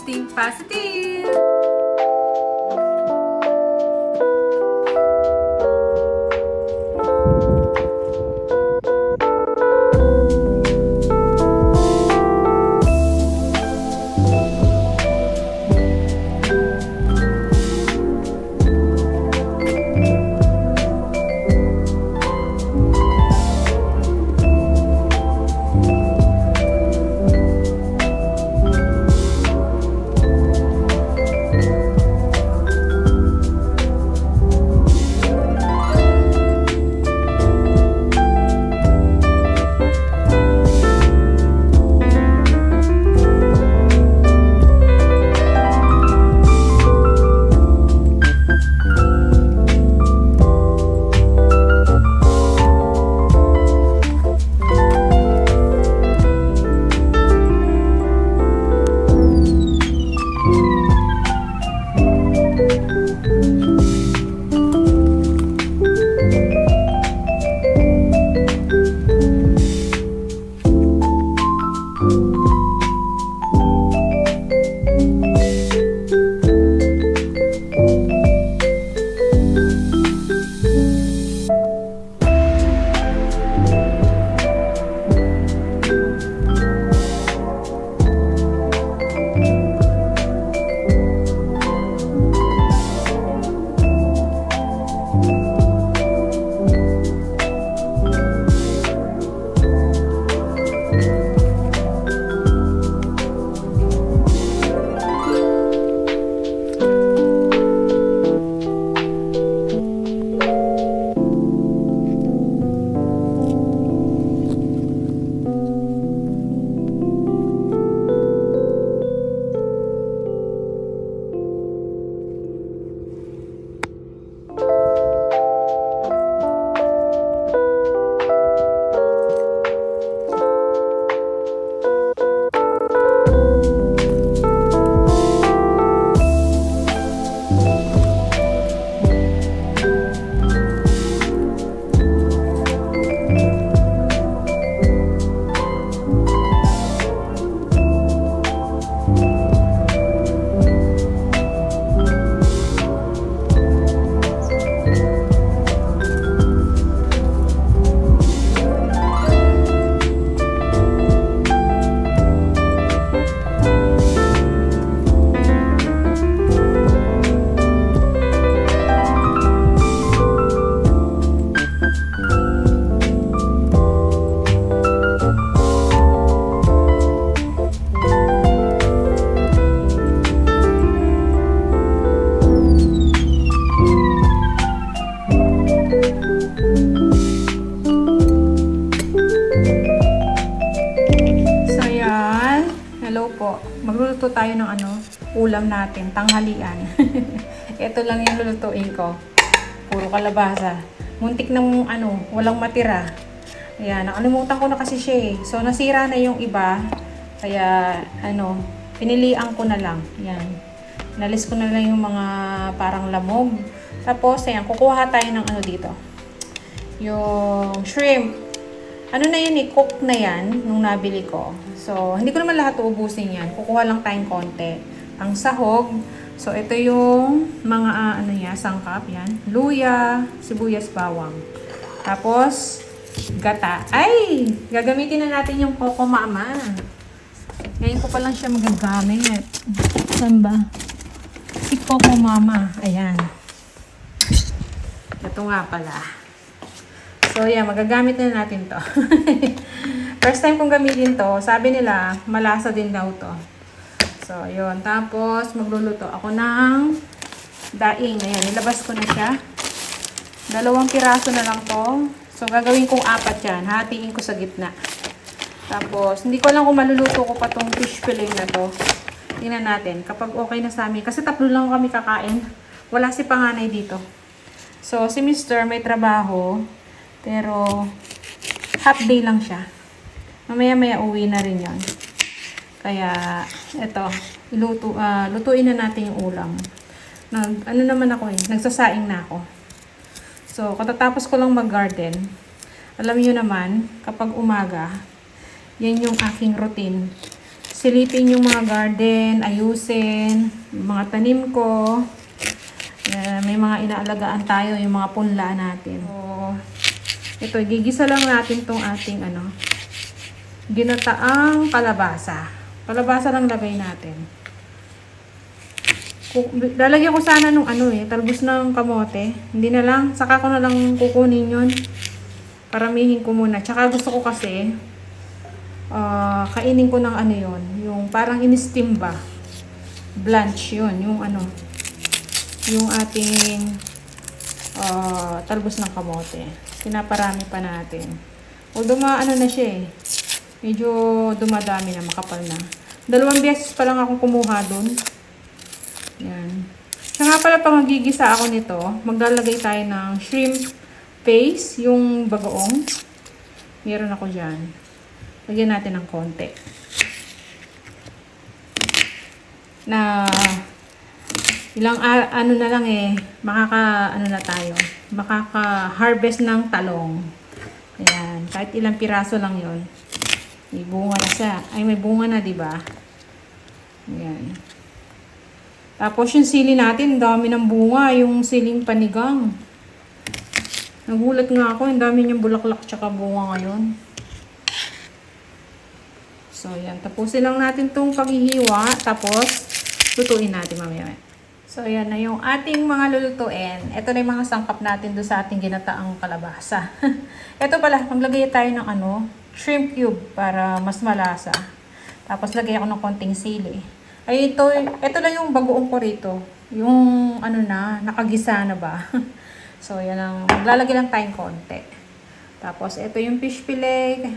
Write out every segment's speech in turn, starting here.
Think Positive! Magluluto tayo ng ulam natin, tanghalian. Ito lang yung lulutuin ko. Puro kalabasa. Muntik ng walang matira. Ayan, nakalimutan ko na kasi siya eh. So, nasira na yung iba. Kaya, pinilian ko na lang. Ayan. Nalis ko na lang yung mga parang lamog. Tapos, ayan, kukuha tayo ng dito. Yung shrimp. Na yan eh, cook na yan nung nabili ko. So, hindi ko naman lahat uubusin yan. Kukuha lang tayong konti. Ang sahog. So, ito yung mga sangkap. Yan. Luya, sibuyas, bawang. Tapos, gata. Ay! Gagamitin na natin yung Coco Mama. Ngayon ko pa lang siya magagamit. Saan ba? Si Coco Mama. Ayan. Ito nga pala. So, yan. Magagamit na natin to. First time kong gamitin to. Sabi nila, malasa din daw to. So, yun. Tapos, magluluto ako ng daing. Ayan. Nilabas ko na siya. 2 piraso na lang to. So, gagawin kong 4 yan. Hatiin ko sa gitna. Tapos, hindi ko lang kung maluluto ko pa tong fish fillet na to. Tingnan natin. Kapag okay na sa amin. Kasi 3 lang kami kakain. Wala si panganay dito. So, si Mr. may trabaho. Pero, half day lang siya. Mamaya-maya uwi na rin yon. Kaya, eto. Lutuin na natin yung ulam. Naman ako eh. Nagsasaing na ako. So, katatapos ko lang mag-garden. Alam niyo naman, kapag umaga, yan yung aking routine. silipin yung mga garden, ayusin, yung mga tanim ko. May mga inaalagaan tayo, yung mga punla natin. So, ito, gigisa lang natin tong ating ginataang kalabasa. Kalabasa lang lagay natin. Lalagyan ko sana nung talbos ng kamote. Hindi na lang, saka ko na lang kukunin yun. Paramihin ko muna. Tsaka gusto ko kasi, kainin ko ng yun. Yung parang in-steam ba. Blanch yun. Yung ating talbos ng kamote. Pinaparami pa natin. Although na siya eh. Medyo dumadami na, makapal na. 2 beses pa lang akong kumuha dun. Yan. Siya nga pala, pag magigisa ako nito, maglalagay tayo ng shrimp paste, yung bagoong. Meron ako dyan. Lagyan natin ng konti. Na ilang na lang makaka-harvest ng talong. Ayan, kahit ilang piraso lang 'yon. May bunga na siya. Ay, may bunga na, 'di ba? Ayan. Tapos yung sili natin, dami ng bunga, yung siling panigang. Nagulat nga ako, ang dami niyang bulaklak tsaka bunga ngayon. So, ayan, tapusin lang natin 'tong paghihiwa, tapos lutuin natin mamaya. So, ayan na yung ating mga lulutuin. Ito na yung mga sangkap natin doon sa ating ginataang kalabasa. Ito pala, maglagay tayo ng shrimp cube para mas malasa. Tapos, lagay ako ng konting sili. Ay, ito lang yung bagoong ko rito. Yung, nakagisa na ba? So, yan lang. Maglalagay lang tayong konti. Tapos, ito yung fish fillet.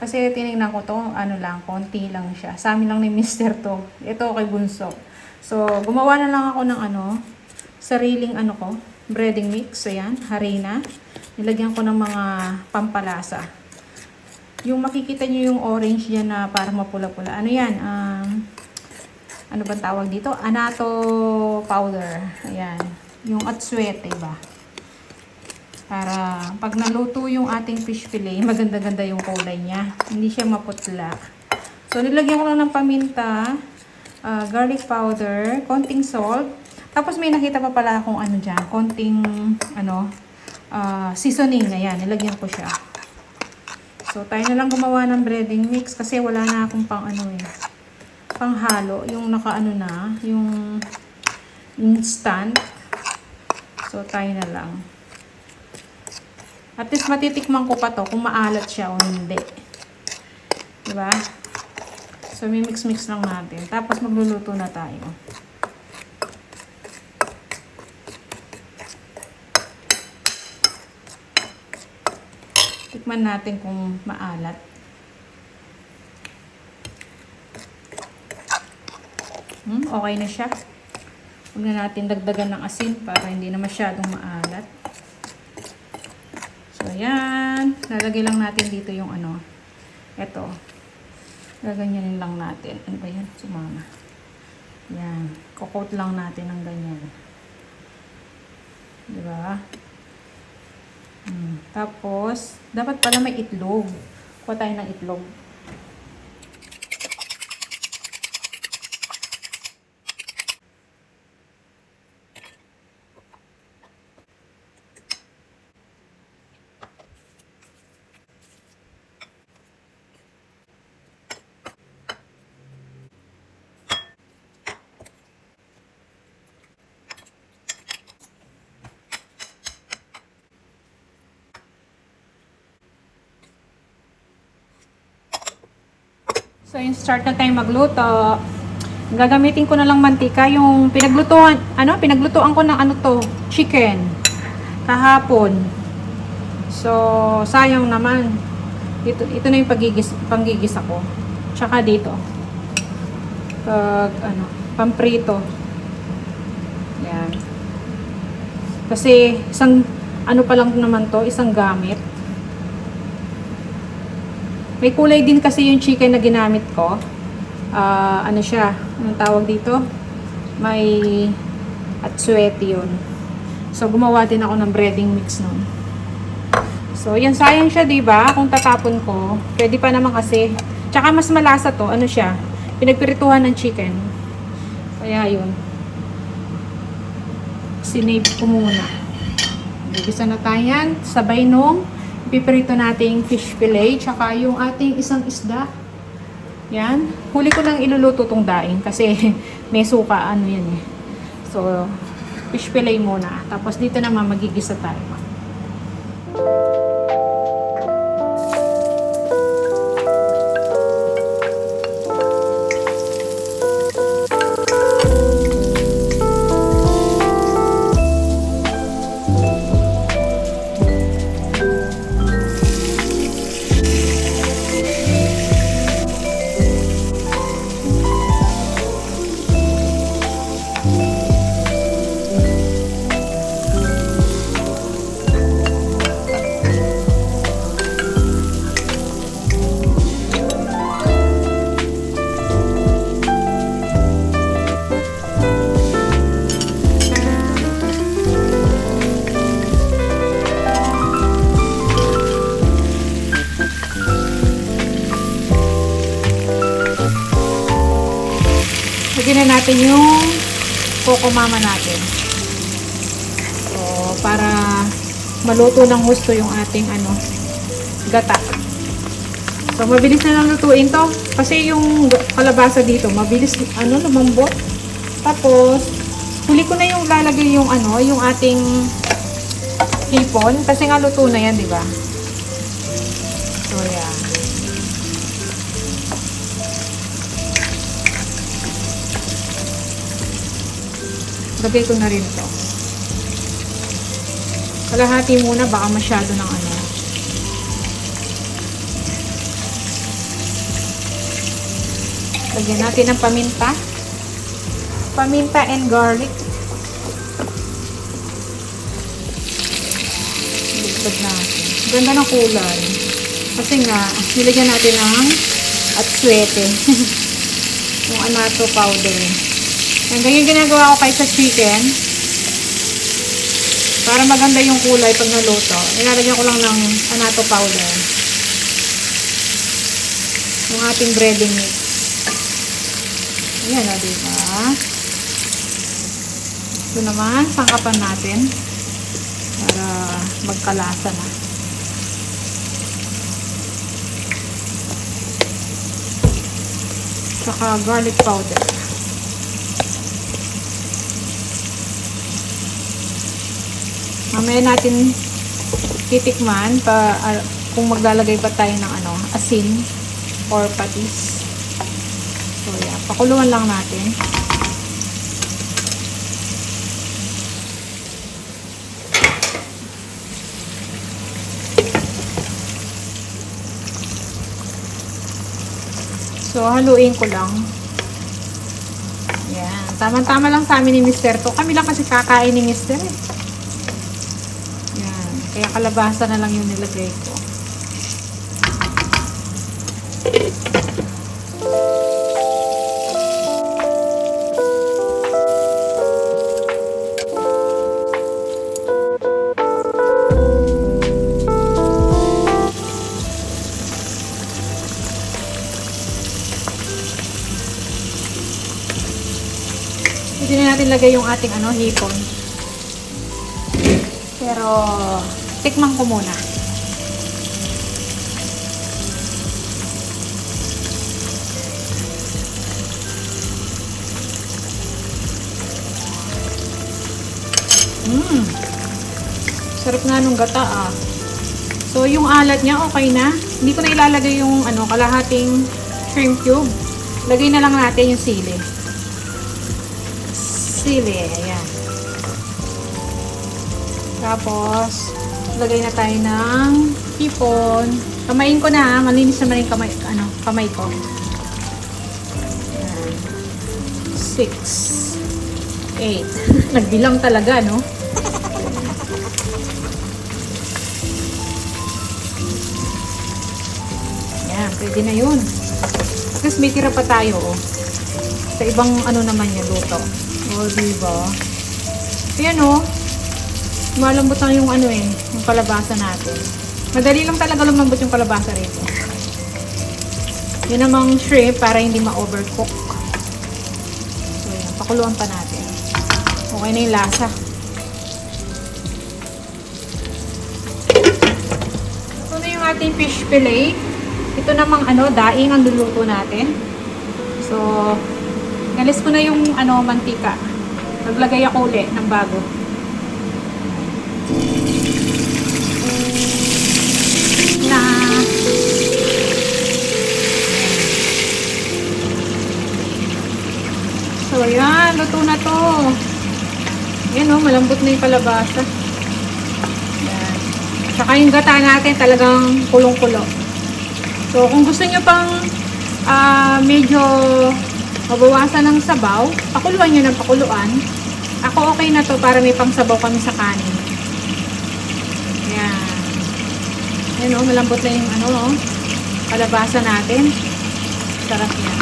Kasi, tinignan ko to, konti lang siya. Sa amin lang ni Mr. to. Ito kay Bunso. So, gumawa na lang ako ng sariling breading mix. Ayan, harina. Nilagyan ko ng mga pampalasa. Yung makikita nyo yung orange yan na parang mapula-pula. Ano yan? Ano bang tawag dito? Annatto powder. Ayan. Yung atsuete ba? Para pag naluto yung ating fish fillet, maganda-ganda yung kulay niya. Hindi siya maputla. So, nilagyan ko lang ng paminta, garlic powder, konting salt. Tapos may nakita pa pala akong dyan, konting seasoning. Ayan, nilagyan ko siya. So, tayo na lang gumawa ng breading mix kasi wala na akong panghalo. Yung yung instant. So, tayo na lang. At least matitikman ko pa to kung maalat siya o hindi. Diba? So, may mix-mix lang natin. Tapos, magluluto na tayo. Tikman natin kung maalat. Okay na siya. Huwag na natin dagdagan ng asin para hindi na masyadong maalat. So, ayan. Lalagay lang natin dito yung Ito. Gaganyanin lang natin. Ano ba yan? Sumama. Yan. Kukot lang natin ng ganyan. Diba? Tapos, dapat pala may itlog. Kuha tayo ng itlog. So, yung start na tayong magluto. Gagamitin ko na lang mantika. Yung pinaglutuan ko ng chicken. Kahapon. So, sayang naman. Ito na yung panggigisa ko. Tsaka dito. Pamprito. Yan. Kasi, isang, pa lang naman to, isang gamit. May kulay din kasi yung chicken na ginamit ko. Siya? Anong tawag dito? May atsuete yun. So, gumawa din ako ng breading mix nun. So, yan. Sayang siya, diba? Kung tatapon ko. Pwede pa naman kasi. Tsaka mas malasa to. pinagpirituhan ng chicken. Kaya yun. Sinave ko muna. Gigisa na tayo yan. Sabay nung pipirito nating fish fillet. Tsaka yung ating isang isda. Yan. Huli ko lang iluluto tong daing. Kasi may suka. Ano yan eh. So, fish fillet muna. Tapos dito naman magigisa tayo. Lagyan na natin yung coco mama natin. So, para maluto ng gusto yung ating gata. So, mabilis na lang lutuin to. Kasi yung kalabasa dito, mabilis lumambot. Tapos, huli ko na yung lalagay yung yung ating hipon. Kasi nga luto na yan, di ba? So, yeah. Lagay ko na rin to. Kalahati muna, baka masyado ng Lagyan natin ng paminta. Paminta and garlic. Lugtad natin. Ganda ng kulay. Kasi nga, nilagyan natin ng atsuete. Yung anato powder. Yan, ganyan ginagawa ko kay sa chicken. Para maganda yung kulay pag naluto. Nilalagyan ko lang ng anato powder. Yung ating breading mix. Ayan o, diba? Ito naman, sangkapan natin. Para magkalasa na. Saka garlic powder. Mamaya natin titikman kung maglalagay pa tayo ng asin or patis. So, yeah. Pakuluan lang natin. So, haluin ko lang. Yan. Tama-tama lang sa amin ni Mr. To. Kami lang kasi kakain ni Mr. eh. Yan. Kaya kalabasa na lang yung nilagay ko. Hindi na natin lagay yung ating hipon. Pero tikman ko muna. Sarap nga nung gata ah. So yung alat niya okay na. Hindi ko na ilalagay yung kalahating shrimp cube. Lagay na lang natin yung sili. Sili, ayan. Tapos, lagay na tayo ng hipon. Kamayin ko na ha, malinis naman yung kamay ko. Ayan. 6, 8. Nagbilang talaga, no? Ayan, pwede na yun. Tapos may tira pa tayo, oh. Sa ibang naman yung luto. O, diba? Ayan o. Malambot lang yung yung kalabasa natin. Madali lang talaga lumambot yung kalabasa rito. Yun namang shrimp para hindi ma-overcook. So, yan. Pakuluan pa natin. Okay na yung lasa. Ito na yung ating fish fillet. Ito namang daing ang luluto natin. So, galis ko na yung mantika. Naglagay ako ulit ng bago. Na so, yan. Luto na to. Yan malambot na yung kalabasa. Yan. Saka yung gata natin talagang kulong-kulo. So, kung gusto nyo pang medyo mabawasan ng sabaw, pakuluan nyo ng pakuluan. Ako okay na to para may pang sabaw kami sa kanin. Yan. Yan malambot na yung kalabasa natin. Sarap yan.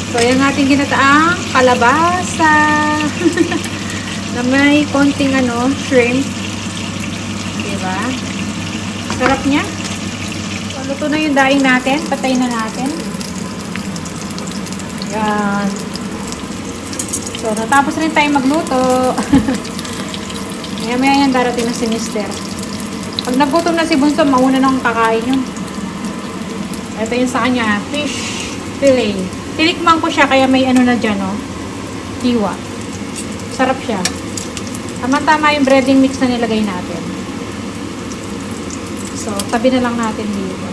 So, yan ating ginataang kalabasa. Na may konting shrimp. Diba? Sarap niya. So, luto na yung daing natin. Patay na natin. Yan. So, natapos rin tayo magluto. Maya-maya yan darating na si Mister. Pag nagutom na si Bunso, mauna nang kakain yun. Ito yung sa kanya, fish fillet. Tinikman ko siya, kaya may na dyan, hiwa. Sarap siya. Tama-tama yung breading mix na nilagay natin. So, tabi na lang natin dito.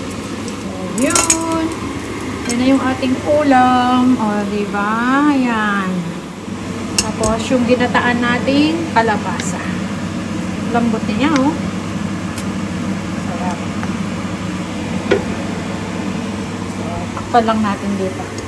So, yun. Yan na yung ating ulam. O, diba? Yan. Tapos, yung ginataan nating kalabasa. Lambot niya, Sarap. So, takpan lang natin dito.